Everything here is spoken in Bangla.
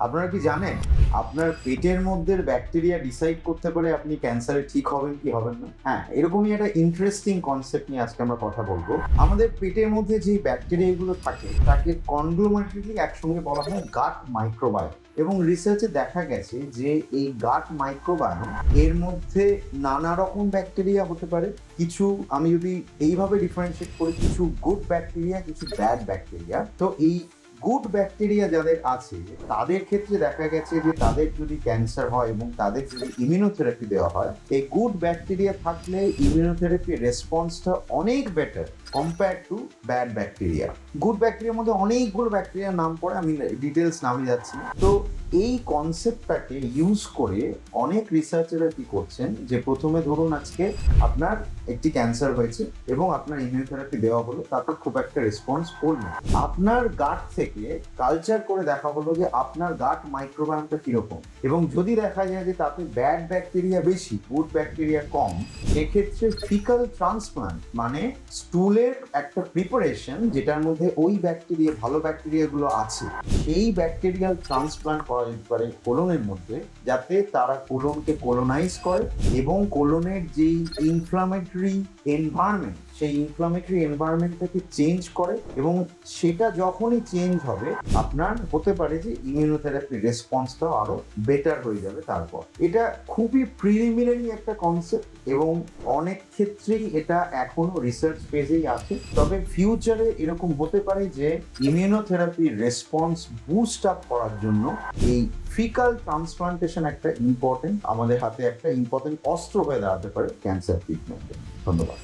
আপনারা কি জানেন আপনার পেটের মধ্যে ব্যাকটেরিয়া ডিসাইড করতে পারে আপনি ক্যান্সারে ঠিক হবেন কি হবেন না? হ্যাঁ, এরকমই একটা ইন্টারেস্টিং কনসেপ্ট নিয়ে আজকে আমরা কথা বলবো। আমাদের পেটের মধ্যে যে ব্যাকটেরিয়াগুলো থাকে তাকে কনগ্লোমেরেটলি একসঙ্গে বলা হয় গাট মাইক্রোবায়োম। এবং রিসার্চে দেখা গেছে যে এই গাট মাইক্রোবায়োম এর মধ্যে নানা রকম ব্যাকটেরিয়া হতে পারে। কিছু আমি যদি এইভাবে ডিফারেন্সিয়েট করি, কিছু গুড ব্যাকটেরিয়া, কিছু ব্যাড ব্যাকটেরিয়া। তো এই গুড ব্যাকটেরিয়া যাদের আছে তাদের ক্ষেত্রে দেখা গেছে যে তাদের যদি ক্যান্সার হয় এবং তাদের যদি ইমিউনোথেরাপি দেওয়া হয়, এই গুড ব্যাকটেরিয়া থাকলে ইমিউনোথেরাপি রেসপন্সটা অনেক better compare to bad bacteria. Good ব্যাকটেরিয়ার মধ্যে অনেকগুলো ব্যাকটেরিয়ার নাম পড়ে, আমি ডিটেলস নামে যাচ্ছি। তো এই কনসেপ্টটাকে ইউজ করে অনেক রিসার্চাররা কি করছেন যে প্রথমে ধরুন আজকে আপনার একটি ক্যান্সার হয়েছে এবং আপনার ইমিউনোথেরাপি দেওয়া হলো, তারপর খুব একটা রেসপন্স করলো। আপনার গাট থেকে কালচার করে দেখা হলো যে আপনার গাট মাইক্রোবায়োমটা কিরকম, এবং যদি দেখা যায় যে তাতে ব্যাড ব্যাকটেরিয়া বেশি, গুড ব্যাকটেরিয়া কম, এক্ষেত্রে ফিকাল ট্রান্সপ্লান্ট মানে স্টুলের একটা প্রিপারেশন যেটার মধ্যে ওই ব্যাকটেরিয়া, ভালো ব্যাকটেরিয়াগুলো আছে, সেই ব্যাকটেরিয়াল ট্রান্সপ্লান্ট করা যেতে পারে কোলনের মধ্যে, যাতে তারা কোলনকে কোলোনাইজ করে এবং কোলনের যেই ইনফ্লামেটরি এনভায়রনমেন্ট, সেই ইনফ্লামেটরি এনভায়রনমেন্টটাকে চেঞ্জ করে। এবং সেটা যখনই চেঞ্জ হবে আপনার হতে পারে যে ইমিউনোথেরাপি রেসপন্সটাও আরো বেটার হয়ে যাবে। তারপর এটা খুবই প্রিলিমিনারি একটা কনসেপ্ট এবং অনেক ক্ষেত্রেই এটা এখনো রিসার্চ ফেজেই আছে। তবে ফিউচারে এরকম হতে পারে যে ইমিউনোথেরাপি রেসপন্স বুস্ট আপ করার জন্য এই ফিকাল ট্রান্সপ্লান্টেশন একটা ইম্পর্টেন্ট, আমাদের হাতে একটা ইম্পর্টেন্ট অস্ত্র হয়ে দাঁড়াতে পারে ক্যান্সার ট্রিটমেন্টে। ধন্যবাদ।